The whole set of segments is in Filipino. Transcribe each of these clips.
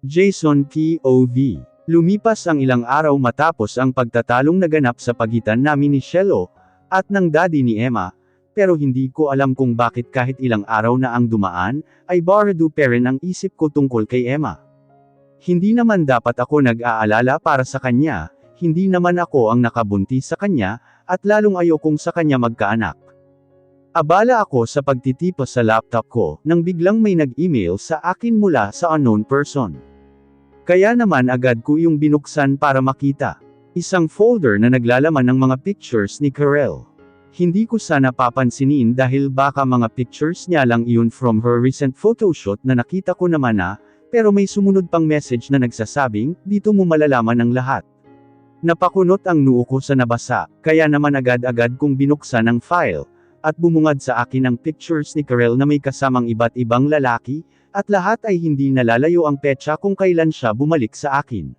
Jason POV. Lumipas ang ilang araw matapos ang pagtatalong naganap sa pagitan namin ni Shelo, at ng daddy ni Emma, pero hindi ko alam kung bakit kahit ilang araw na ang dumaan, ay barado pa rin ang isip ko tungkol kay Emma. Hindi naman dapat ako nag-aalala para sa kanya, hindi naman ako ang nakabuntis sa kanya, at lalong ayokong sa kanya magkaanak. Abala ako sa pagtitipa sa laptop ko, nang biglang may nag-email sa akin mula sa unknown person. Kaya naman agad ko yung binuksan para makita. Isang folder na naglalaman ng mga pictures ni Karel. Hindi ko sana papansinin dahil baka mga pictures niya lang iyon from her recent photoshoot na nakita ko naman na, pero may sumunod pang message na nagsasabing, dito mo malalaman ang lahat. Napakunot ang noo ko sa nabasa, kaya naman agad-agad kong binuksan ang file, at bumungad sa akin ang pictures ni Karel na may kasamang iba't ibang lalaki, at lahat ay hindi nalalayo ang petsa kung kailan siya bumalik sa akin.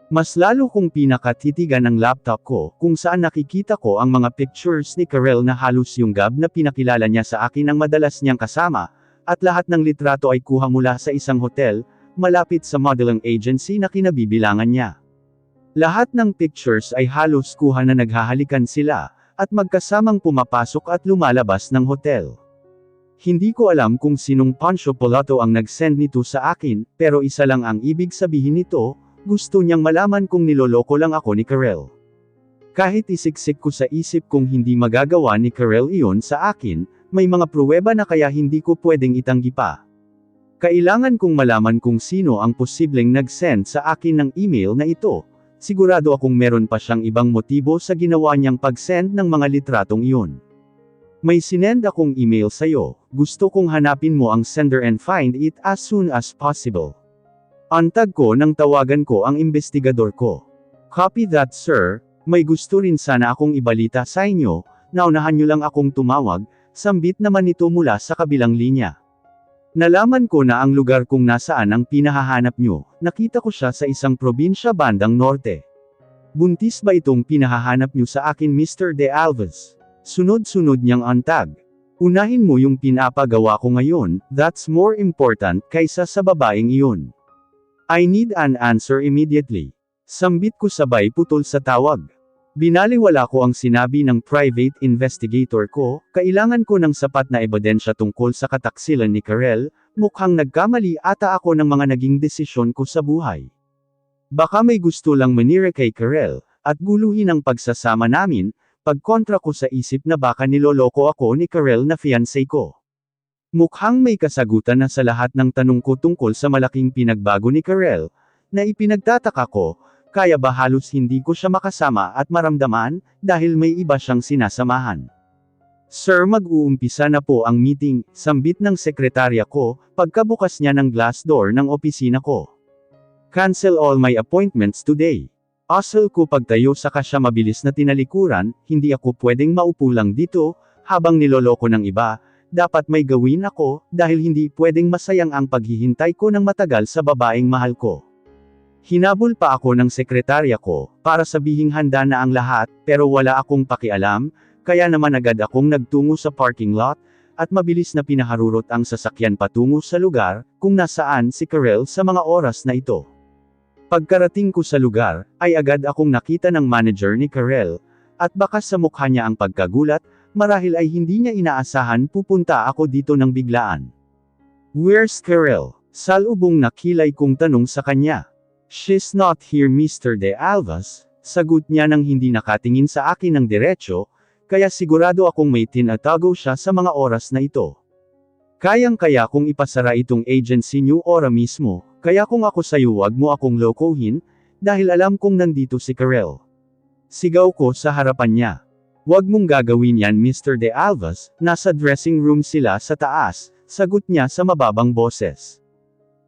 Mas lalo kong pinakatitigan ang laptop ko, kung saan nakikita ko ang mga pictures ni Karel na halos yung gab na pinakilala niya sa akin ang madalas niyang kasama, at lahat ng litrato ay kuha mula sa isang hotel, malapit sa modeling agency na kinabibilangan niya. Lahat ng pictures ay halos kuha na naghahalikan sila, at magkasamang pumapasok at lumalabas ng hotel. Hindi ko alam kung sinong Pancho Polato ang nag-send nito sa akin, pero isa lang ang ibig sabihin nito, gusto niyang malaman kung niloloko lang ako ni Karel. Kahit isiksik ko sa isip kung hindi magagawa ni Karel iyon sa akin, may mga pruweba na kaya hindi ko pwedeng itanggi pa. Kailangan kong malaman kung sino ang posibleng nag-send sa akin ng email na ito, sigurado akong meron pa siyang ibang motibo sa ginawa niyang pag-send ng mga litratong iyon. May sinend akong email sa'yo, gusto kong hanapin mo ang sender and find it as soon as possible. Antag ko nang tawagan ko ang investigador ko. Copy that sir, may gusto rin sana akong ibalita sa inyo, naunahan niyo lang akong tumawag, sambit naman ito mula sa kabilang linya. Nalaman ko na ang lugar kung nasaan ang pinahahanap niyo, nakita ko siya sa isang probinsya bandang norte. Buntis ba itong pinahahanap niyo sa akin Mr. De Alves? Sunod-sunod niyang antag. Unahin mo yung pinapagawa ko ngayon, that's more important kaysa sa babaeng iyon. I need an answer immediately. Sambit ko sabay putol sa tawag. Binaliwala ko ang sinabi ng private investigator ko, kailangan ko ng sapat na ebidensya tungkol sa kataksilan ni Karel, mukhang nagkamali ata ako ng mga naging desisyon ko sa buhay. Baka may gusto lang manira kay Karel, at guluhin ang pagsasama namin, pagkontra ko sa isip na baka niloloko ako ni Karel na fiancé ko. Mukhang may kasagutan na sa lahat ng tanong ko tungkol sa malaking pinagbago ni Karel, na ipinagtataka ko, kaya ba halos hindi ko siya makasama at maramdaman, dahil may iba siyang sinasamahan. Sir, mag-uumpisa na po ang meeting, sambit ng sekretarya ko, pagkabukas niya ng glass door ng opisina ko. Cancel all my appointments today. Asal ko pagtayo saka siya mabilis na tinalikuran, hindi ako pwedeng maupo lang dito, habang niloloko ng iba, dapat may gawin ako, dahil hindi pwedeng masayang ang paghihintay ko ng matagal sa babaeng mahal ko. Hinabol pa ako ng sekretarya ko, para sabihing handa na ang lahat, pero wala akong pakialam, kaya naman agad akong nagtungo sa parking lot, at mabilis na pinaharurot ang sasakyan patungo sa lugar, kung nasaan si Karel sa mga oras na ito. Pagkarating ko sa lugar, ay agad akong nakita ng manager ni Karel, at baka sa mukha niya ang pagkagulat, marahil ay hindi niya inaasahan pupunta ako dito ng biglaan. Where's Karel? Salubong na kilay kong tanong sa kanya. She's not here Mr. De Alves, sagot niya nang hindi nakatingin sa akin ng diretsyo, kaya sigurado akong may tinatago siya sa mga oras na ito. Kayang-kaya kong ipasara itong agency niyo ora mismo, kaya kung ako sa'yo wag mo akong lokohin, dahil alam kong nandito si Karel. Sigaw ko sa harapan niya. Wag mong gagawin yan Mr. De Alves, nasa dressing room sila sa taas, sagot niya sa mababang boses.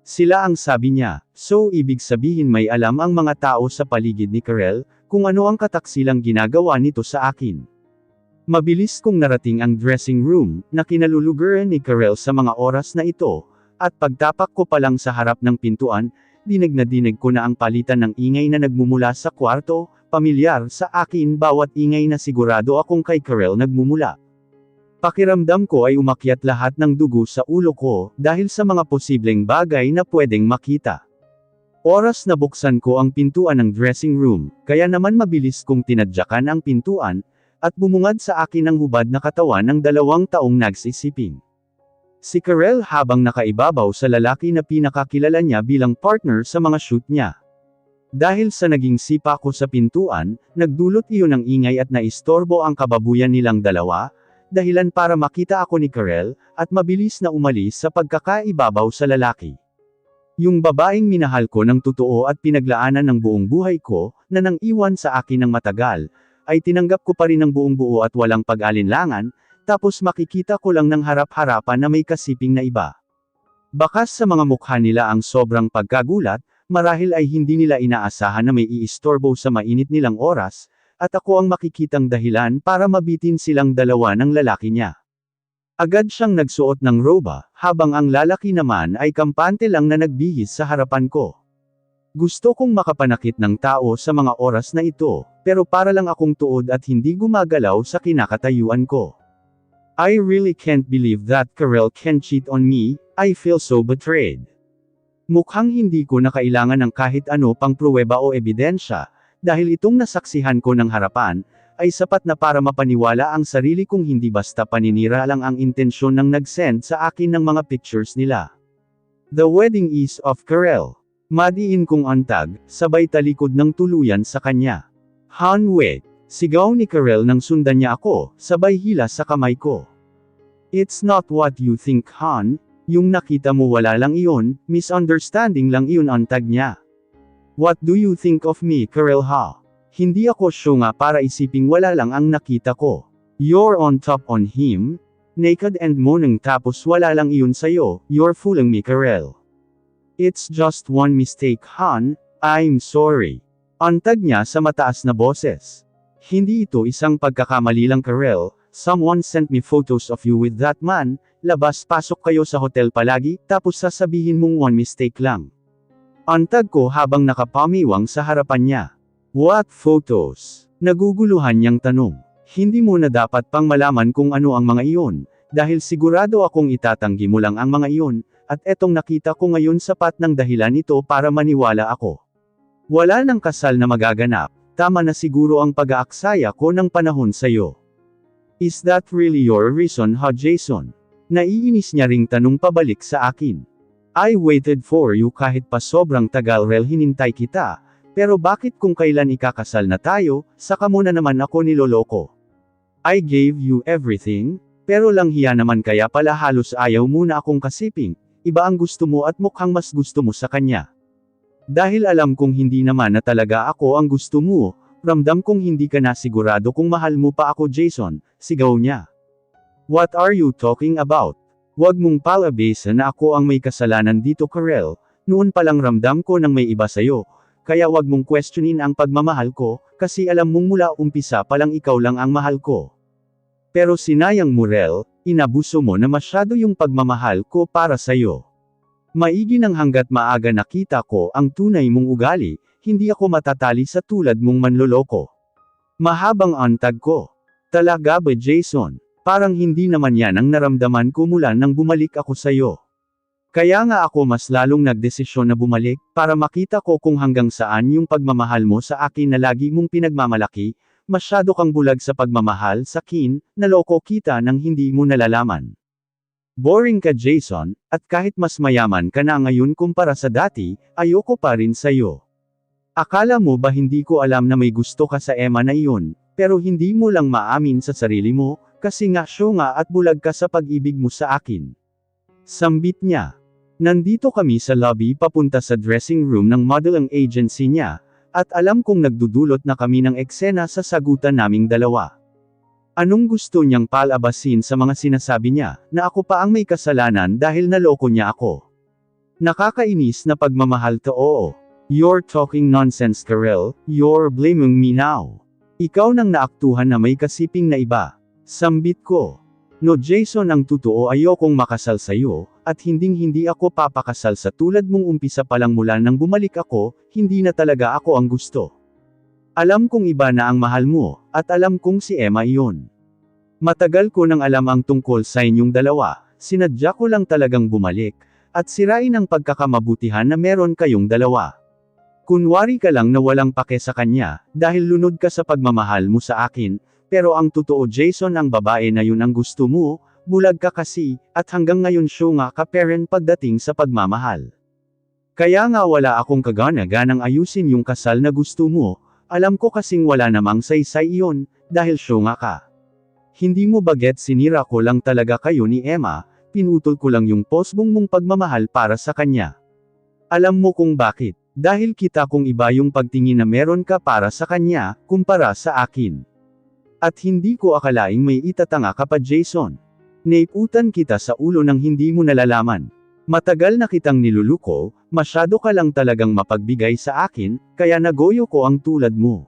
Sila ang sabi niya, so ibig sabihin may alam ang mga tao sa paligid ni Karel, kung ano ang kataksilang ginagawa nito sa akin. Mabilis kong narating ang dressing room, na kinaluluguran ni Karel sa mga oras na ito, at pagtapak ko pa lang sa harap ng pintuan, dinig na dinig ko na ang palitan ng ingay na nagmumula sa kwarto, pamilyar sa akin bawat ingay na sigurado akong kay Karel nagmumula. Pakiramdam ko ay umakyat lahat ng dugo sa ulo ko, dahil sa mga posibleng bagay na pwedeng makita. Oras na buksan ko ang pintuan ng dressing room, kaya naman mabilis kong tinadyakan ang pintuan, at bumungad sa akin ang hubad na katawan ng 2 taong nagsisiping. Si Karel habang nakaibabaw sa lalaki na pinakakilala niya bilang partner sa mga shoot niya. Dahil sa naging sipa ko sa pintuan, nagdulot iyon ng ingay at naistorbo ang kababuyan nilang dalawa, dahilan para makita ako ni Karel, at mabilis na umalis sa pagkakaibabaw sa lalaki. Yung babaeng minahal ko ng totoo at pinaglaanan ng buong buhay ko, na nang iwan sa akin ng matagal, ay tinanggap ko pa rin ng buong buo at walang pag-alinlangan, tapos makikita ko lang ng harap-harapan na may kasiping na iba. Bakas sa mga mukha nila ang sobrang pagkagulat, marahil ay hindi nila inaasahan na may iistorbo sa mainit nilang oras, at ako ang makikitang dahilan para mabitin silang dalawa ng lalaki niya. Agad siyang nagsuot ng roba, habang ang lalaki naman ay kampante lang na nagbihis sa harapan ko. Gusto kong makapanakit ng tao sa mga oras na ito, pero para lang akong tuod at hindi gumagalaw sa kinakatayuan ko. I really can't believe that Karel can cheat on me, I feel so betrayed. Mukhang hindi ko na kailangan ng kahit ano pang pruweba o ebidensya, dahil itong nasaksihan ko ng harapan, ay sapat na para mapaniwala ang sarili kong hindi basta paninira lang ang intensyon ng nag-send sa akin ng mga pictures nila. The wedding is of Karel. Madiin kong antag, sabay talikod ng tuluyan sa kanya. Han wait, sigaw ni Karel nang sundan niya ako, sabay hila sa kamay ko. It's not what you think Han, yung nakita mo wala lang iyon, misunderstanding lang iyon antag niya. What do you think of me Karel ha? Hindi ako syunga para isiping wala lang ang nakita ko. You're on top on him, naked and moaning tapos wala lang iyon sayo, you're fooling me Karel. It's just one mistake Han, I'm sorry. Antag niya sa mataas na boses. Hindi ito isang pagkakamali lang Karel, someone sent me photos of you with that man, labas-pasok kayo sa hotel palagi, tapos sasabihin mong one mistake lang. Antag ko habang nakapamiwang sa harapan niya. What photos? Naguguluhan niyang tanong. Hindi mo na dapat pang malaman kung ano ang mga iyon, dahil sigurado akong itatanggi mo lang ang mga iyon, at etong nakita ko ngayon sapat ng dahilan ito para maniwala ako. Wala nang kasal na magaganap, tama na siguro ang pag-aaksaya ko ng panahon sa'yo. Is that really your reason ha Jason? Naiinis niya ring tanong pabalik sa akin. I waited for you kahit pa sobrang tagal rel hinintay kita, pero bakit kung kailan ikakasal na tayo, saka mo na naman ako niloloko? I gave you everything, pero lang hiya naman kaya pala halos ayaw mo na akong kasiping, iba ang gusto mo at mukhang mas gusto mo sa kanya. Dahil alam kong hindi naman na talaga ako ang gusto mo, ramdam kong hindi ka na sigurado kung mahal mo pa ako Jason, sigaw niya. What are you talking about? Huwag mong palabasan na ako ang may kasalanan dito Karel, noon palang ramdam ko nang may iba sayo. Kaya wag mong questionin ang pagmamahal ko, kasi alam mong mula umpisa palang ikaw lang ang mahal ko. Pero sinayang mo Rel, inabuso mo na masyado yung pagmamahal ko para sayo. Maigi nang hanggat maaga nakita ko ang tunay mong ugali, hindi ako matatali sa tulad mong manloloko. Mahabang antag ko. Talaga ba Jason? Parang hindi naman yan ang naramdaman ko mula nang bumalik ako sayo. Kaya nga ako mas lalong nagdesisyon na bumalik, para makita ko kung hanggang saan yung pagmamahal mo sa akin na lagi mong pinagmamalaki, masyado kang bulag sa pagmamahal sa akin, naloko kita nang hindi mo nalalaman. Boring ka Jason, at kahit mas mayaman ka na ngayon kumpara sa dati, ayoko pa rin sa'yo. Akala mo ba hindi ko alam na may gusto ka sa Emma na iyon, pero hindi mo lang maamin sa sarili mo, kasi nga syunga at bulag ka sa pag-ibig mo sa akin. Sambit niya. Nandito kami sa lobby papunta sa dressing room ng modeling agency niya, at alam kong nagdudulot na kami ng eksena sa sagutan naming dalawa. Anong gusto niyang palabasin sa mga sinasabi niya, na ako pa ang may kasalanan dahil naloko niya ako? Nakakainis na pagmamahal to oo. You're talking nonsense Karel, you're blaming me now. Ikaw nang naaktuhan na may kasiping na iba. Sambit ko. No Jason ang totoo ayokong makasal sa'yo, at hinding-hindi ako papakasal sa tulad mong umpisa palang mula nang bumalik ako, hindi na talaga ako ang gusto. Alam kong iba na ang mahal mo, at alam kong si Emma iyon. Matagal ko nang alam ang tungkol sa inyong dalawa, sinadya ko lang talagang bumalik, at sirain ang pagkakamabutihan na meron kayong dalawa. Kunwari ka lang na walang pake sa kanya, dahil lunod ka sa pagmamahal mo sa akin, pero ang totoo Jason ang babae na yun ang gusto mo, bulag ka kasi, at hanggang ngayon syunga ka parent pagdating sa pagmamahal. Kaya nga wala akong kagana-ganang ayusin yung kasal na gusto mo, alam ko kasing wala namang saysay iyon, dahil syunga ka. Hindi mo baget sinira ko lang talaga kayo ni Emma, pinutol ko lang yung posbong mong pagmamahal para sa kanya. Alam mo kung bakit, dahil kita kong iba yung pagtingin na meron ka para sa kanya, kumpara sa akin. At hindi ko akalaing may itatanga ka pa Jason. Naiputan kita sa ulo nang hindi mo nalalaman. Matagal na kitang niluluko, masyado ka lang talagang mapagbigay sa akin, kaya nagoyo ko ang tulad mo.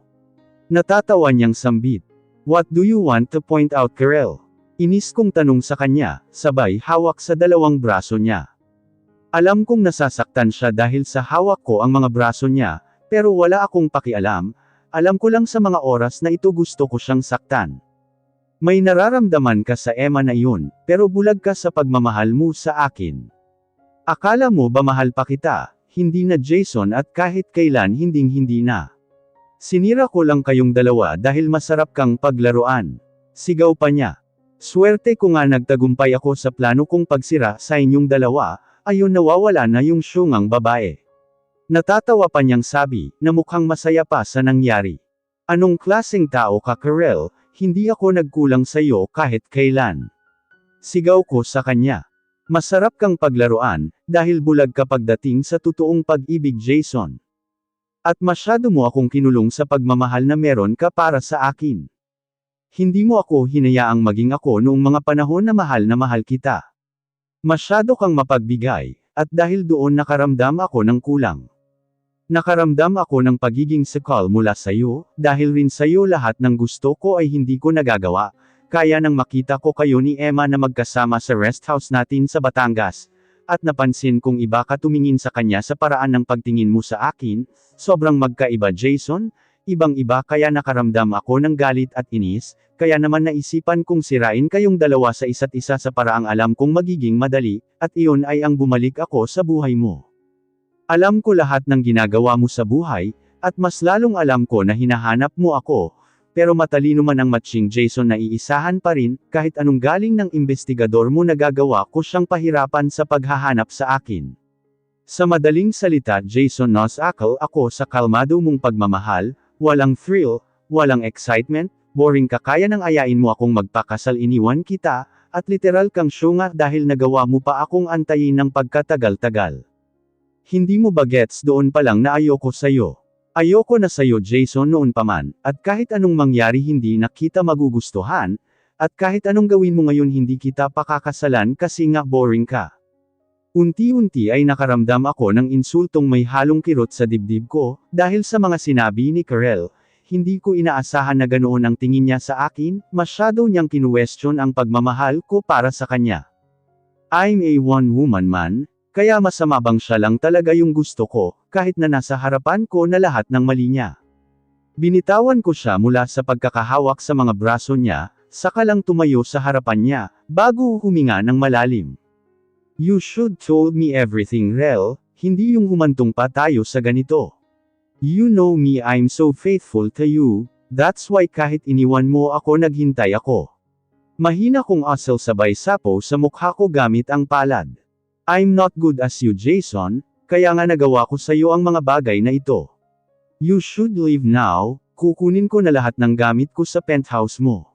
Natatawa niyang sambit. What do you want to point out Karel? Inis kong tanong sa kanya, sabay hawak sa dalawang braso niya. Alam kong nasasaktan siya dahil sa hawak ko ang mga braso niya, pero wala akong pakialam, alam ko lang sa mga oras na ito gusto ko siyang saktan. May nararamdaman ka sa Emma na iyon, pero bulag ka sa pagmamahal mo sa akin. Akala mo ba mahal pa kita, hindi na Jason at kahit kailan hinding-hindi na. Sinira ko lang kayong dalawa dahil masarap kang paglaruan. Sigaw pa niya. Swerte ko nga nagtagumpay ako sa plano kong pagsira sa inyong dalawa, ayun nawawala na yung syungang babae. Natatawa pa niyang sabi, na mukhang masaya pa sa nangyari. Anong klaseng tao ka Karel, hindi ako nagkulang sa'yo kahit kailan. Sigaw ko sa kanya. Masarap kang paglaruan, dahil bulag ka pagdating sa totoong pag-ibig Jason. At masyado mo akong kinulong sa pagmamahal na meron ka para sa akin. Hindi mo ako hinayaang maging ako noong mga panahon na mahal kita. Masyado kang mapagbigay, at dahil doon nakaramdam ako ng kulang. Nakaramdam ako ng pagiging sakal mula sa'yo, dahil rin sa'yo lahat ng gusto ko ay hindi ko nagagawa. Kaya nang makita ko kayo ni Emma na magkasama sa rest house natin sa Batangas, at napansin kong iba ka tumingin sa kanya sa paraan ng pagtingin mo sa akin, sobrang magkaiba Jason, ibang-iba kaya nakaramdam ako ng galit at inis, kaya naman naisipan kong sirain kayong dalawa sa isa't isa sa paraang alam kong magiging madali, at iyon ay ang bumalik ako sa buhay mo. Alam ko lahat ng ginagawa mo sa buhay, at mas lalong alam ko na hinahanap mo ako, pero matalino man ang matching Jason na iisahan pa rin, kahit anong galing ng investigador mo nagagawa ko siyang pahirapan sa paghahanap sa akin. Sa madaling salita Jason nasakal ako sa kalmado mong pagmamahal, walang thrill, walang excitement, boring ka kaya nang ayain mo akong magpakasal iniwan kita, at literal kang syunga dahil nagawa mo pa akong antayin ng pagkatagal-tagal. Hindi mo ba gets doon pa lang na ayoko sa'yo? Ayoko na sa'yo Jason noon pa man, at kahit anong mangyari hindi na kita magugustuhan, at kahit anong gawin mo ngayon hindi kita pakakasalan kasi nga boring ka. Unti-unti ay nakaramdam ako ng insultong may halong kirot sa dibdib ko, dahil sa mga sinabi ni Karel, hindi ko inaasahan na ganoon ang tingin niya sa akin, masyado niyang kinuwestiyon ang pagmamahal ko para sa kanya. I'm a one-woman man, kaya masama bang siya lang talaga yung gusto ko, kahit na nasa harapan ko na lahat ng mali niya. Binitawan ko siya mula sa pagkakahawak sa mga braso niya, saka lang tumayo sa harapan niya, bago huminga ng malalim. You should told me everything Rel, hindi yung humantong pa tayo sa ganito. You know me I'm so faithful to you, that's why kahit iniwan mo ako naghintay ako. Mahina kong asal sabay sapo sa mukha ko gamit ang palad. I'm not good as you Jason, kaya nga nagawa ko sa'yo ang mga bagay na ito. You should leave now, kukunin ko na lahat ng gamit ko sa penthouse mo.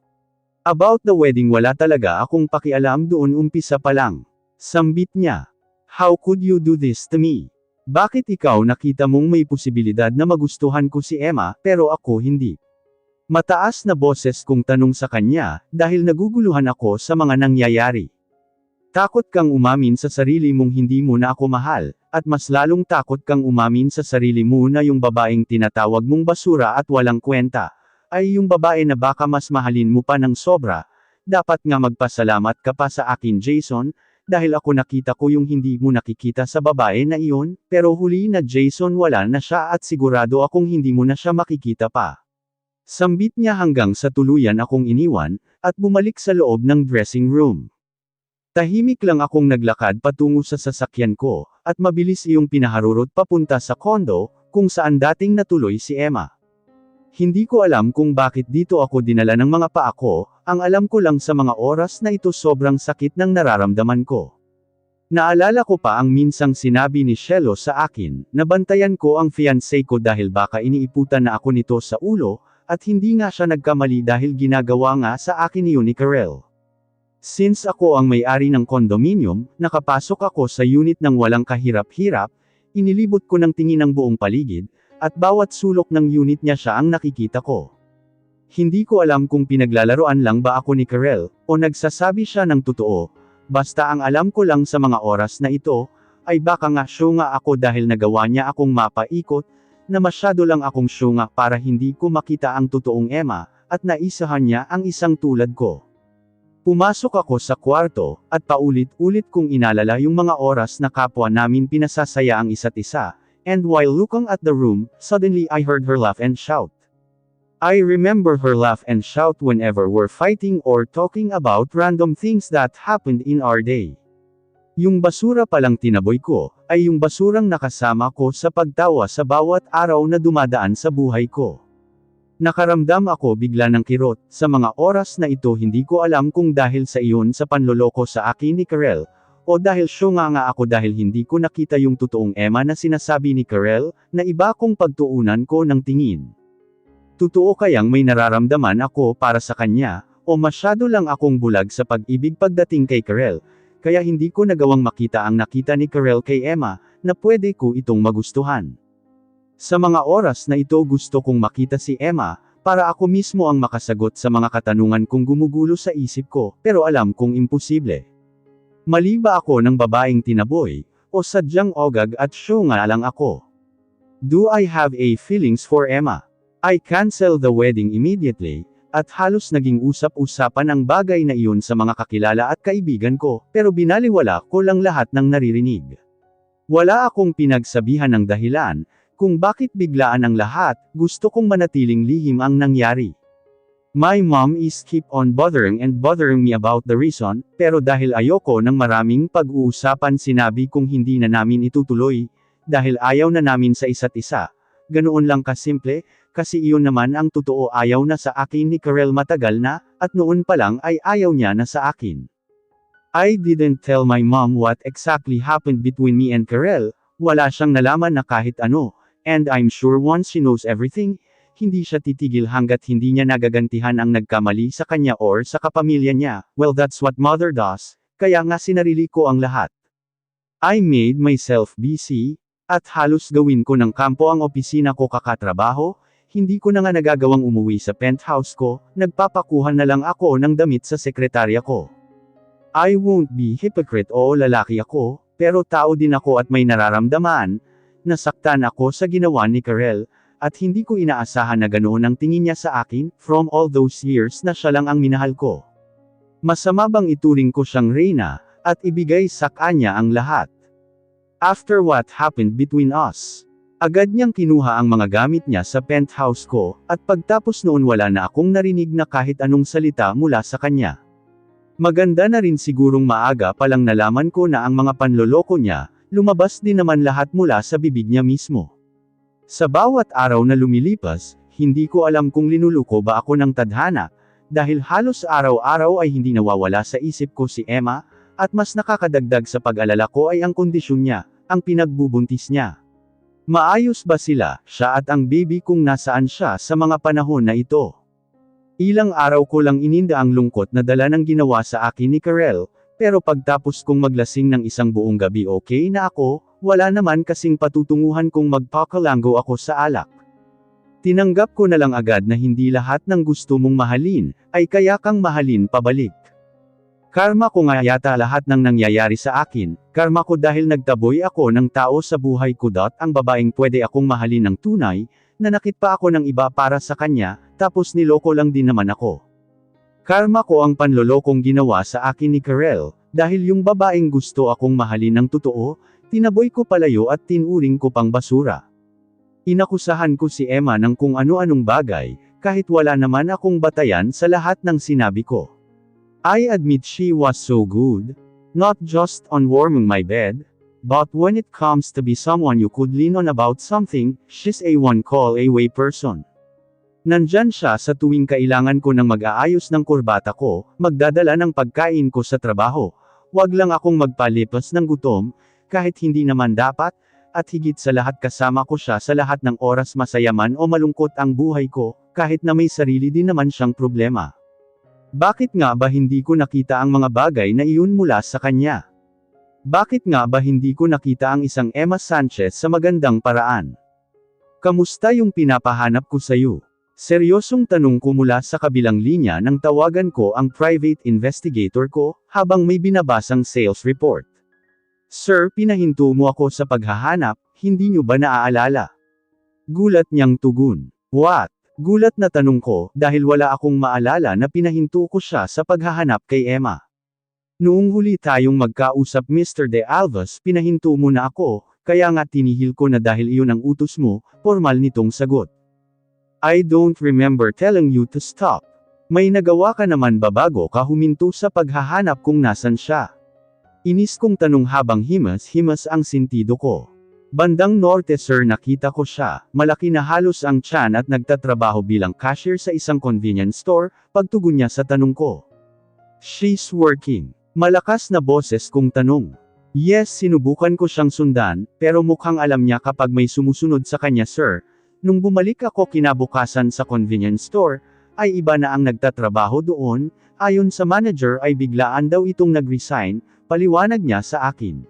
About the wedding wala talaga akong pakialam doon umpisa pa lang. Sambit niya. How could you do this to me? Bakit ikaw nakita mong may posibilidad na magustuhan ko si Emma, pero ako hindi? Mataas na boses kong tanong sa kanya, dahil naguguluhan ako sa mga nangyayari. Takot kang umamin sa sarili mong hindi mo na ako mahal, at mas lalong takot kang umamin sa sarili mo na yung babaeng tinatawag mong basura at walang kwenta, ay yung babae na baka mas mahalin mo pa ng sobra. Dapat nga magpasalamat ka pa sa akin Jason, dahil ako nakita ko yung hindi mo nakikita sa babae na iyon, pero huli na Jason wala na siya at sigurado akong hindi mo na siya makikita pa. Sambit niya hanggang sa tuluyan akong iniwan, at bumalik sa loob ng dressing room. Tahimik lang akong naglakad patungo sa sasakyan ko, at mabilis iyong pinaharurot papunta sa kondo, kung saan dating natuloy si Emma. Hindi ko alam kung bakit dito ako dinala ng mga paa ko, ang alam ko lang sa mga oras na ito sobrang sakit ng nararamdaman ko. Naalala ko pa ang minsang sinabi ni Shelo sa akin, na bantayan ko ang fiancé ko dahil baka iniiputan na ako nito sa ulo, at hindi nga siya nagkamali dahil ginagawa nga sa akin yun ni Karel. Since ako ang may-ari ng condominium, nakapasok ako sa unit ng walang kahirap-hirap, inilibot ko ng tingin ang buong paligid, at bawat sulok ng unit niya siya ang nakikita ko. Hindi ko alam kung pinaglalaroan lang ba ako ni Karel, o nagsasabi siya ng totoo, basta ang alam ko lang sa mga oras na ito, ay baka nga syunga ako dahil nagawa niya akong mapaikot, na masyado lang akong syunga para hindi ko makita ang totoong Emma, at naisahan niya ang isang tulad ko. Pumasok ako sa kwarto, at paulit-ulit kong inalala yung mga oras na kapwa namin pinasasaya ang isa't isa, and while looking at the room, suddenly I heard her laugh and shout. I remember her laugh and shout whenever we're fighting or talking about random things that happened in our day. Yung basura palang tinaboy ko, ay yung basurang nakasama ko sa pagtawa sa bawat araw na dumadaan sa buhay ko. Nakaramdam ako bigla ng kirot, sa mga oras na ito hindi ko alam kung dahil sa iyon sa panloloko sa akin ni Karel, o dahil syunga nga ako dahil hindi ko nakita yung totoong Emma na sinasabi ni Karel, na iba kong pagtuunan ko ng tingin. Totoo kayang may nararamdaman ako para sa kanya, o masyado lang akong bulag sa pag-ibig pagdating kay Karel, kaya hindi ko nagawang makita ang nakita ni Karel kay Emma, na pwede ko itong magustuhan. Sa mga oras na ito gusto kong makita si Emma, para ako mismo ang makasagot sa mga katanungan kong gumugulo sa isip ko, pero alam kong imposible. Mali ba ako ng babaeng tinaboy, o sadyang ogag at syunga lang ako? Do I have a feelings for Emma? I cancel the wedding immediately, at halos naging usap-usapan ang bagay na iyon sa mga kakilala at kaibigan ko, pero binaliwala ko lang lahat ng naririnig. Wala akong pinagsabihan ng dahilan, kung bakit biglaan ang lahat, gusto kong manatiling lihim ang nangyari. My mom is keep on bothering me about the reason, pero dahil ayoko ng maraming pag-uusapan sinabi kong hindi na namin itutuloy, dahil ayaw na namin sa isa't isa. Ganoon lang kasimple, kasi iyon naman ang totoo ayaw na sa akin ni Karel matagal na, at noon pa lang ay ayaw niya na sa akin. I didn't tell my mom what exactly happened between me and Karel, wala siyang nalaman na kahit ano, and I'm sure once she knows everything, hindi siya titigil hanggat hindi niya nagagantihan ang nagkamali sa kanya or sa kapamilya niya. Well, that's what mother does, kaya nga sinarili ko ang lahat. I made myself busy, at halos gawin ko ng kampo ang opisina ko kakatrabaho, hindi ko na nga nagagawang umuwi sa penthouse ko, nagpapakuha na lang ako ng damit sa sekretarya ko. I won't be hypocrite o lalaki ako, pero tao din ako at may nararamdaman, nasaktan ako sa ginawa ni Karel, at hindi ko inaasahan na ganoon ang tingin niya sa akin, from all those years na siya lang ang minahal ko. Masama bang ituring ko siyang reyna, at ibigay sa kanya ang lahat? After what happened between us, agad niyang kinuha ang mga gamit niya sa penthouse ko, at pagtapos noon wala na akong narinig na kahit anong salita mula sa kanya. Maganda na rin sigurong maaga palang nalaman ko na ang mga panloloko niya, lumabas din naman lahat mula sa bibig niya mismo. Sa bawat araw na lumilipas, hindi ko alam kung linuluko ba ako ng tadhana, dahil halos araw-araw ay hindi nawawala sa isip ko si Emma, at mas nakakadagdag sa pag-alala ko ay ang kondisyon niya, ang pinagbubuntis niya. Maayos ba sila, siya at ang baby kung nasaan siya sa mga panahon na ito? Ilang araw ko lang ininda ang lungkot na dala ng ginawa sa akin ni Karel, pero pagtapos kong maglasing ng isang buong gabi okay na ako, wala naman kasing patutunguhan kung magpakalanggo ako sa alak. Tinanggap ko na lang agad na hindi lahat ng gusto mong mahalin, ay kaya kang mahalin pabalik. Karma ko nga yata lahat ng nangyayari sa akin, karma ko dahil nagtaboy ako ng tao sa buhay ko. Ang babaeng pwede akong mahalin ng tunay, nanakit pa ako ng iba para sa kanya, tapos niloko lang din naman ako. Karma ko ang panlolokong ginawa sa akin ni Karel, dahil yung babaeng gusto akong mahalin ng totoo, tinaboy ko palayo at tinuring ko pang basura. Inakusahan ko si Emma ng kung ano-anong bagay, kahit wala naman akong batayan sa lahat ng sinabi ko. I admit she was so good, not just on warming my bed, but when it comes to be someone you could lean on about something, she's a one call away person. Nandyan siya sa tuwing kailangan ko ng mag-aayos ng kurbata ko, magdadala ng pagkain ko sa trabaho. Wag lang akong magpalipas ng gutom, kahit hindi naman dapat, at higit sa lahat kasama ko siya sa lahat ng oras masaya man o malungkot ang buhay ko, kahit na may sarili din naman siyang problema. Bakit nga ba hindi ko nakita ang mga bagay na iyon mula sa kanya? Bakit nga ba hindi ko nakita ang isang Emma Sanchez sa magandang paraan? Kamusta yung pinapahanap ko sa'yo? Seryosong tanong ko mula sa kabilang linya nang tawagan ko ang private investigator ko, habang may binabasang sales report. Sir, pinahinto mo ako sa paghahanap, hindi nyo ba naaalala? Gulat niyang tugon. What? Gulat na tanong ko, dahil wala akong maalala na pinahinto ko siya sa paghahanap kay Emma. Noong huli tayong magkausap Mr. De Alvas, pinahinto mo na ako, kaya nga tinihil ko na dahil iyon ang utos mo, formal nitong sagot. I don't remember telling you to stop. May nagawa ka naman ba bago ka huminto sa paghahanap kung nasan siya? Inis kong tanong habang himas-himas ang sentido ko. Bandang norte sir nakita ko siya, malaki na halos ang tiyan at nagtatrabaho bilang cashier sa isang convenience store, pagtugon niya sa tanong ko. She's working. Malakas na boses kong tanong. Yes, sinubukan ko siyang sundan, pero mukhang alam niya kapag may sumusunod sa kanya sir. Nung bumalik ako kinabukasan sa convenience store, ay iba na ang nagtatrabaho doon, ayon sa manager ay biglaan daw itong nag-resign, paliwanag niya sa akin.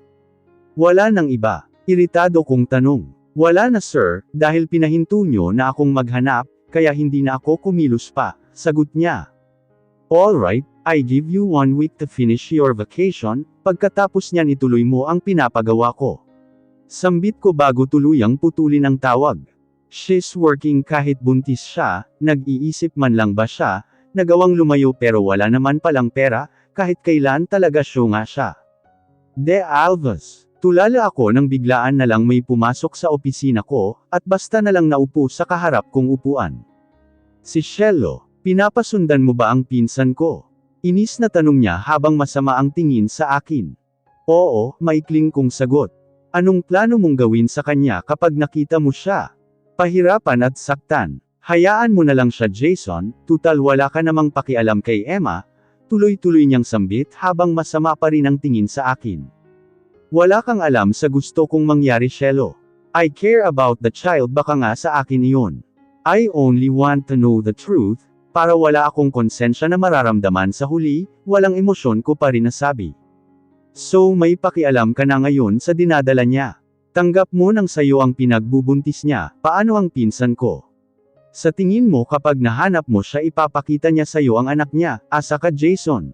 Wala nang iba. Iritado kong tanong. Wala na sir, dahil pinahinto nyo na akong maghanap, kaya hindi na ako kumilos pa, sagot niya. Alright, I give you 1 week to finish your vacation, pagkatapos niyan ituloy mo ang pinapagawa ko. Sambit ko bago tuluyang putulin ang tawag. She's working kahit buntis siya, nag-iisip man lang ba siya, nagawang lumayo pero wala naman palang pera, kahit kailan talaga syunga siya. De Alvas. Tulala ako nang biglaan na lang may pumasok sa opisina ko, at basta na lang naupo sa kaharap kong upuan. Si Shelo, pinapasundan mo ba ang pinsan ko? Inis na tanong niya habang masama ang tingin sa akin. Oo, maikling kong sagot. Anong plano mong gawin sa kanya kapag nakita mo siya? Pahirapan at saktan. Hayaan mo na lang siya Jason, tutal wala ka namang pakialam kay Emma, tuloy-tuloy niyang sambit habang masama pa rin ang tingin sa akin. Wala kang alam sa gusto kong mangyari Shelo. I care about the child baka nga sa akin iyon. I only want to know the truth, para wala akong konsensya na mararamdaman sa huli, walang emosyon ko pa rin nasabi. So may pakialam ka na ngayon sa dinadala niya. Tanggap mo nang sayo ang pinagbubuntis niya, paano ang pinsan ko? Sa tingin mo kapag nahanap mo siya ipapakita niya sayo ang anak niya, asa ka Jason?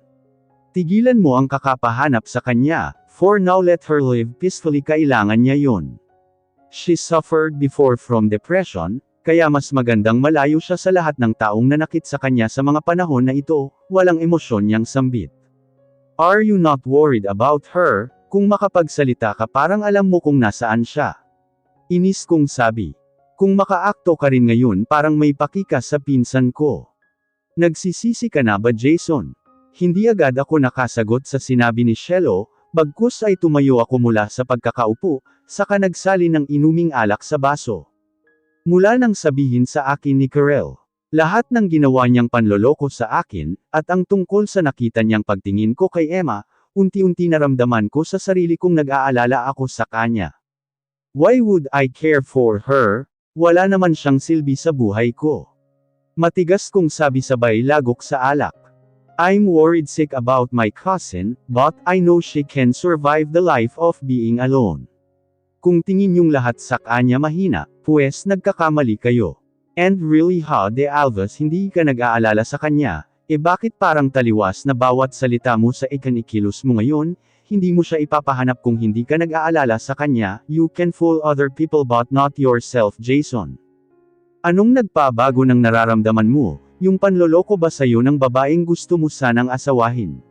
Tigilan mo ang kakapahanap sa kanya, for now let her live peacefully kailangan niya yon. She suffered before from depression, kaya mas magandang malayo siya sa lahat ng taong nanakit sa kanya sa mga panahon na ito, walang emosyon niyang sambit. Are you not worried about her? Kung makapagsalita ka parang alam mo kung nasaan siya. Inis kong sabi. Kung makaakto ka rin ngayon parang may pakika sa pinsan ko. Nagsisisi ka na ba Jason? Hindi agad ako nakasagot sa sinabi ni Shelo, bagkus ay tumayo ako mula sa pagkakaupo, saka nagsali ng inuming alak sa baso. Mula nang sabihin sa akin ni Karel, lahat ng ginawa niyang panloloko sa akin, at ang tungkol sa nakita niyang pagtingin ko kay Emma, unti-unti naramdaman ko sa sarili kong nag-aalala ako sa kanya. Why would I care for her? Wala naman siyang silbi sa buhay ko. Matigas kong sabi sabay lagok sa alak. I'm worried sick about my cousin, but I know she can survive the life of being alone. Kung tingin yung lahat sa kanya mahina, pues nagkakamali kayo. And really De Alvas hindi ka nag-aalala sa kanya, bakit parang taliwas na bawat salita mo sa ikanikilos mo ngayon, hindi mo siya ipapahanap kung hindi ka nag-aalala sa kanya, you can fool other people but not yourself Jason. Anong nagpabago ng nararamdaman mo? Yung panloloko ba sa'yo ng babaeng gusto mo sanang asawahin?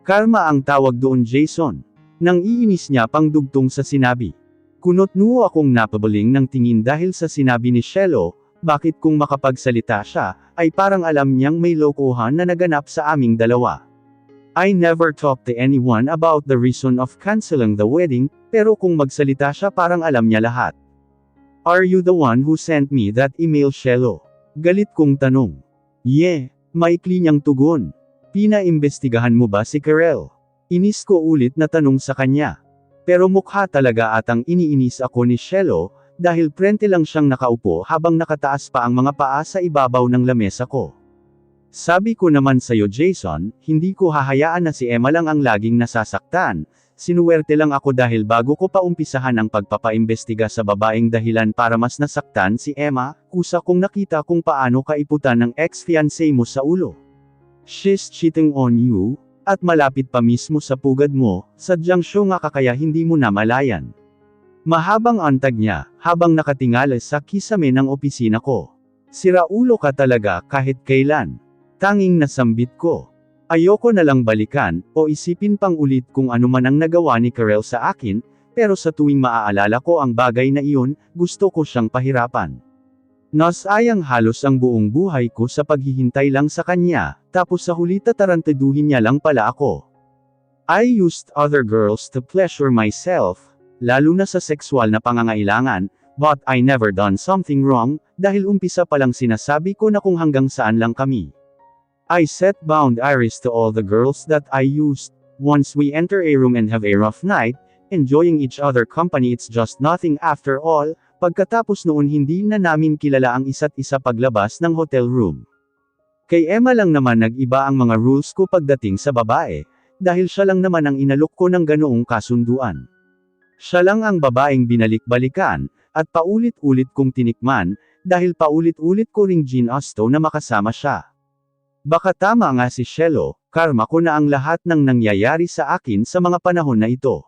Karma ang tawag doon Jason. Nang iinis niya pang dugtong sa sinabi. Kunot-nuo akong napabaling ng tingin dahil sa sinabi ni Shelo, bakit kung makapagsalita siya, ay parang alam niyang may lokohan na naganap sa aming dalawa. I never talked to anyone about the reason of canceling the wedding, Pero kung magsalita siya parang alam niya lahat. Are you the one who sent me that email, Shelo? Galit kong tanong. Yeah, maikli niyang tugon. Pinaimbestigahan mo ba si Karel? Inis ko ulit na tanong sa kanya. Pero mukha talaga atang iniinis ako ni Shelo, dahil prente lang siyang nakaupo habang nakataas pa ang mga paa sa ibabaw ng lamesa ko. Sabi ko naman sa'yo Jason, hindi ko hahayaan na si Emma lang ang laging nasasaktan. Sinuwerte lang ako dahil bago ko pa umpisahan ang pagpapaimbestiga sa babaeng dahilan para mas nasaktan si Emma, kusa kong nakita kung paano kaiputan ng ex-fiancé mo sa ulo. She's cheating on you, at malapit pa mismo sa pugad mo, sadyang syunga ka kaya hindi mo namalayan. Mahabang antag niya, habang nakatingala sa kisame ng opisina ko. Siraulo ka talaga kahit kailan. Tanging nasambit ko. Ayoko na lang balikan, o isipin pang ulit kung ano man ang nagawa ni Karel sa akin, pero sa tuwing maaalala ko ang bagay na iyon, gusto ko siyang pahirapan. Nasayang halos ang buong buhay ko sa paghihintay lang sa kanya, tapos sa huli tatarantaduhin niya lang pala ako. I used other girls to pleasure myself, lalo na sa sexual na pangangailangan, but I never done something wrong, dahil umpisa palang sinasabi ko na kung hanggang saan lang kami. I set boundaries to all the girls that I used. Once we enter a room and have a rough night, enjoying each other company, it's just nothing after all. Pagkatapos noon hindi na namin kilala ang isa't isa paglabas ng hotel room. Kay Emma lang naman nag-iba ang mga rules ko pagdating sa babae, dahil siya lang naman ang inalok ko ng ganoong kasunduan. Siya lang ang babaeng binalik-balikan, at paulit-ulit kong tinikman, dahil paulit-ulit ko ring ginusto na makasama siya. Baka tama nga si Shelo, karma ko na ang lahat ng nangyayari sa akin sa mga panahon na ito.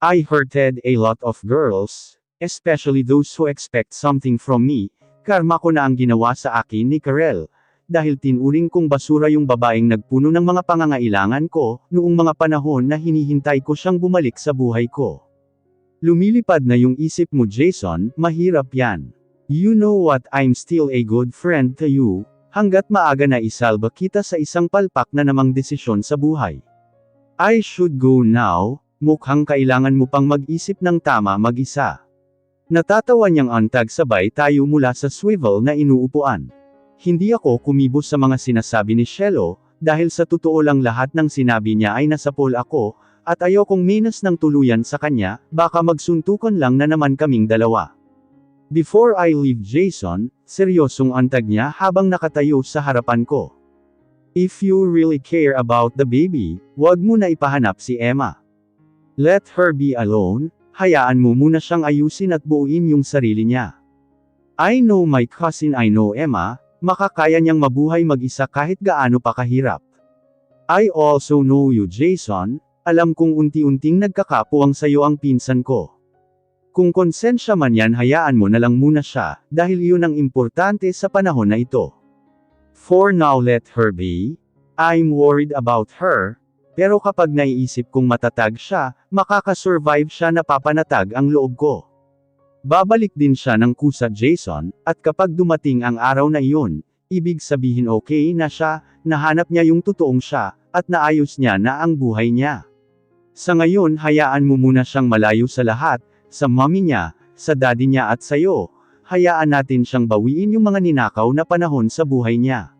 I hurted a lot of girls, especially those who expect something from me. Karma ko na ang ginawa sa akin ni Karel, dahil tinuring kong basura yung babaeng nagpuno ng mga pangangailangan ko, noong mga panahon na hinihintay ko siyang bumalik sa buhay ko. Lumilipad na yung isip mo Jason, mahirap yan. You know what, I'm still a good friend to you. Hanggat maaga na isalba kita sa isang palpak na namang desisyon sa buhay. I should go now, mukhang kailangan mo pang mag-isip ng tama mag-isa. Natatawa niyang antag sabay tayo mula sa swivel na inuupuan. Hindi ako kumibos sa mga sinasabi ni Shelo, dahil sa totoo lang lahat ng sinabi niya ay nasapol ako, at ayokong minas ng tuluyan sa kanya, baka magsuntukan lang na naman kaming dalawa. Before I leave Jason, seryosong antag niya habang nakatayo sa harapan ko. If you really care about the baby, wag mo na ipahanap si Emma. Let her be alone, hayaan mo muna siyang ayusin at buuin yung sarili niya. I know my cousin, I know Emma, makakaya niyang mabuhay mag-isa kahit gaano pa kahirap. I also know you Jason, alam kong unti-unting nagkakapuwang sayo ang pinsan ko. Kung konsensya man yan hayaan mo na lang muna siya, dahil iyon ang importante sa panahon na ito. For now let her be. I'm worried about her, pero kapag naiisip kong matatag siya, makakasurvive siya na papanatag ang loob ko. Babalik din siya ng kusa Jason, at kapag dumating ang araw na iyon, ibig sabihin okay na siya, nahanap niya yung totoong siya, at naayos niya na ang buhay niya. Sa ngayon hayaan mo muna siyang malayo sa lahat, sa mommy niya, sa daddy niya at sayo, hayaan natin siyang bawiin yung mga ninakaw na panahon sa buhay niya.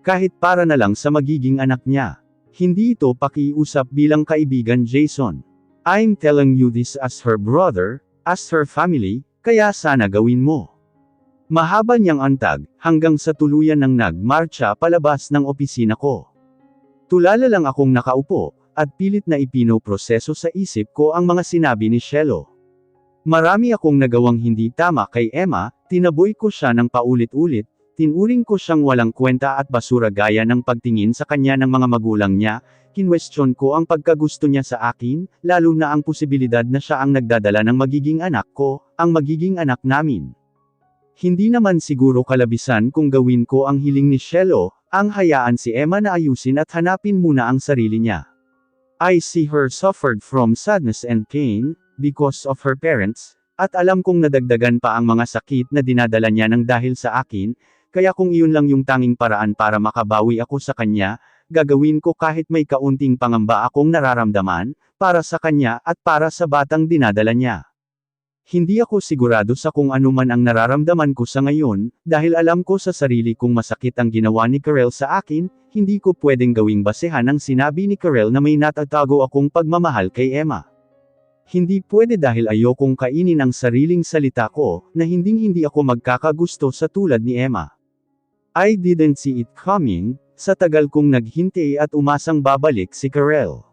Kahit para na lang sa magiging anak niya. Hindi ito pakiusap bilang kaibigan Jason. I'm telling you this as her brother, as her family, kaya sana gawin mo. Mahaba niyang antag, hanggang sa tuluyan ng nagmarcha palabas ng opisina ko. Tulala lang akong nakaupo, at pilit na ipinoproseso sa isip ko ang mga sinabi ni Shelo. Marami akong nagawang hindi tama kay Emma, tinaboy ko siya ng paulit-ulit, tinuring ko siyang walang kwenta at basura gaya ng pagtingin sa kanya ng mga magulang niya, kinwestiyon ko ang pagkagusto niya sa akin, lalo na ang posibilidad na siya ang nagdadala ng magiging anak ko, ang magiging anak namin. Hindi naman siguro kalabisan kung gawin ko ang hiling ni Shelo, ang hayaan si Emma na ayusin at hanapin muna ang sarili niya. I see her suffered from sadness and pain, because of her parents, at alam kong nadagdagan pa ang mga sakit na dinadala niya ng dahil sa akin, kaya kung iyon lang yung tanging paraan para makabawi ako sa kanya, gagawin ko kahit may kaunting pangamba akong nararamdaman, para sa kanya at para sa batang dinadala niya. Hindi ako sigurado sa kung ano man ang nararamdaman ko sa ngayon, dahil alam ko sa sarili kong masakit ang ginawa ni Karel sa akin, hindi ko pwedeng gawing basehan ang sinabi ni Karel na may natatago akong pagmamahal kay Emma. Hindi pwede dahil ayokong kainin ang sariling salita ko, na hindi ako magkakagusto sa tulad ni Emma. I didn't see it coming, sa tagal kong naghintay at umasang babalik si Karel.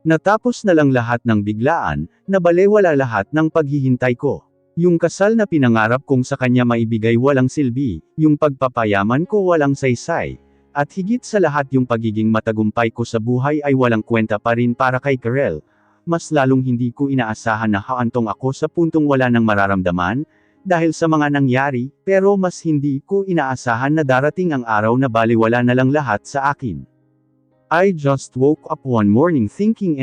Natapos na lang lahat ng biglaan, nabalewala lahat ng paghihintay ko. Yung kasal na pinangarap kong sa kanya maibigay walang silbi, yung pagpapayaman ko walang saysay, at higit sa lahat yung pagiging matagumpay ko sa buhay ay walang kwenta pa rin para kay Karel. Mas lalong hindi ko inaasahan na haantong ako sa puntong wala nang mararamdaman, dahil sa mga nangyari, pero mas hindi ko inaasahan na darating ang araw na baliwala na lang lahat sa akin. I just woke up one morning thinking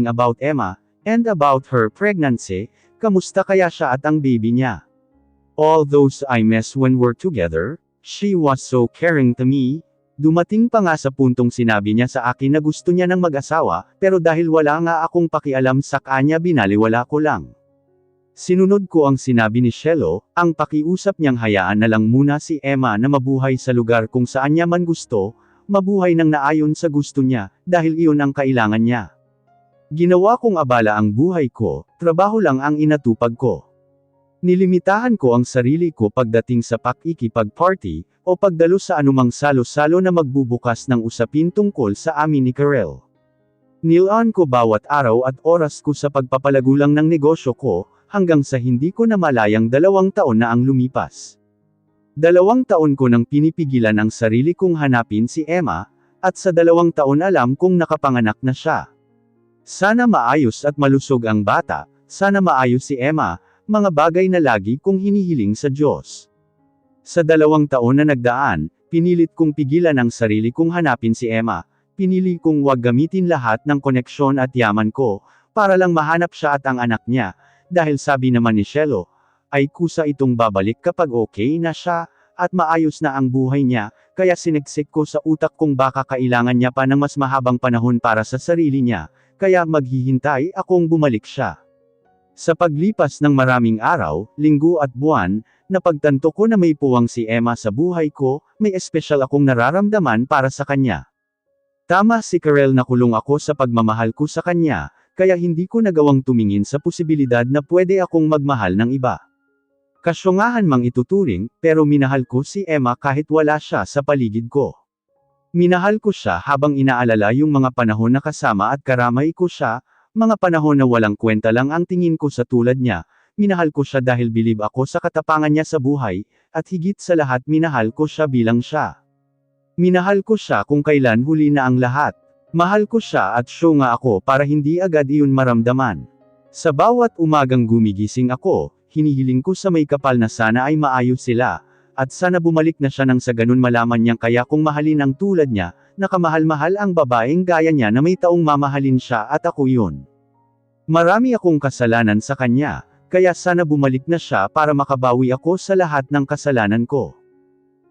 about Emma, and about her pregnancy, kamusta kaya siya at ang baby niya. All those I miss when we're together, she was so caring to me. Dumating pa nga sa puntong sinabi niya sa akin na gusto niya ng mag-asawa, pero dahil wala nga akong pakialam sa kanya binaliwala ko lang. Sinunod ko ang sinabi ni Shelo, ang pakiusap niyang hayaan na lang muna si Emma na mabuhay sa lugar kung saan niya man gusto, mabuhay nang naayon sa gusto niya, dahil iyon ang kailangan niya. Ginawa kong abala ang buhay ko, trabaho lang ang inatupag ko. Nilimitahan ko ang sarili ko pagdating sa pakikipag-party, o pagdalo sa anumang salo-salo na magbubukas ng usapin tungkol sa amin ni Karel. Nilaan ko bawat araw at oras ko sa pagpapalago lang ng negosyo ko, hanggang sa hindi ko na malayang 2 taon na ang lumipas. 2 taon ko nang pinipigilan ang sarili kong hanapin si Emma, at sa 2 taon alam kong nakapanganak na siya. Sana maayos at malusog ang bata, sana maayos si Emma, mga bagay na lagi kong hinihiling sa Diyos. Sa 2 taon na nagdaan, pinilit kong pigilan ang sarili kong hanapin si Emma, pinili kong wag gamitin lahat ng koneksyon at yaman ko, para lang mahanap siya at ang anak niya, dahil sabi naman ni Shelo, ay kusa itong babalik kapag okay na siya, at maayos na ang buhay niya, kaya siniksik ko sa utak kong baka kailangan niya pa ng mas mahabang panahon para sa sarili niya, kaya maghihintay akong bumalik siya. Sa paglipas ng maraming araw, linggo at buwan, napagtanto ko na may puwang si Emma sa buhay ko, may espesyal akong nararamdaman para sa kanya. Tama si Karel na kulong ako sa pagmamahal ko sa kanya, kaya hindi ko nagawang tumingin sa posibilidad na pwede akong magmahal ng iba. Kasyongahan mang ituturing, pero minahal ko si Emma kahit wala siya sa paligid ko. Minahal ko siya habang inaalala yung mga panahon na kasama at karamay ko siya, mga panahon na walang kwenta lang ang tingin ko sa tulad niya. Minahal ko siya dahil bilib ako sa katapangan niya sa buhay, at higit sa lahat minahal ko siya bilang siya. Minahal ko siya kung kailan huli na ang lahat. Mahal ko siya at syonga ako para hindi agad iyon maramdaman. Sa bawat umagang gumigising ako, hinihiling ko sa may kapal na sana ay maayos sila, at sana bumalik na siya nang sa ganun malaman niyang kaya kong mahalin ang tulad niya, nakamahal-mahal ang babaeng gaya niya na may taong mamahalin siya at ako yun. Marami akong kasalanan sa kanya, kaya sana bumalik na siya para makabawi ako sa lahat ng kasalanan ko.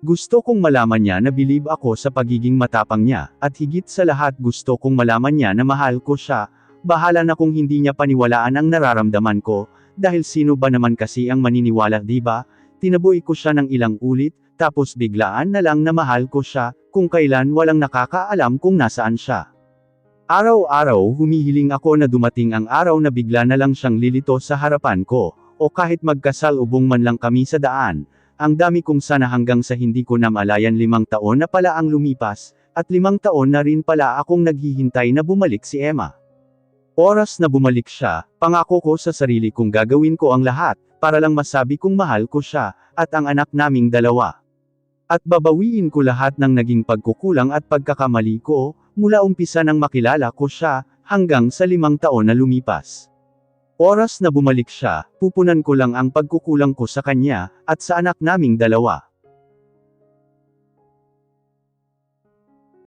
Gusto kong malaman niya na bilib ako sa pagiging matapang niya, at higit sa lahat gusto kong malaman niya na mahal ko siya, bahala na kung hindi niya paniwalaan ang nararamdaman ko, dahil sino ba naman kasi ang maniniwala diba? Tinaboy ko siya ng ilang ulit, tapos biglaan na lang na mahal ko siya, kung kailan walang nakakaalam kung nasaan siya. Araw-araw humihiling ako na dumating ang araw na bigla na lang siyang lilito sa harapan ko, o kahit magkasalubong man lang kami sa daan. Ang dami kong sana hanggang sa hindi ko na malayan 5 taon na pala ang lumipas, at 5 taon na rin pala akong naghihintay na bumalik si Emma. Oras na bumalik siya, pangako ko sa sarili kong gagawin ko ang lahat, para lang masabi kong mahal ko siya, at ang anak naming 2. At babawiin ko lahat ng naging pagkukulang at pagkakamali ko, mula umpisa nang makilala ko siya, hanggang sa 5 taon na lumipas. Oras na bumalik siya, pupunan ko lang ang pagkukulang ko sa kanya, at sa anak naming 2.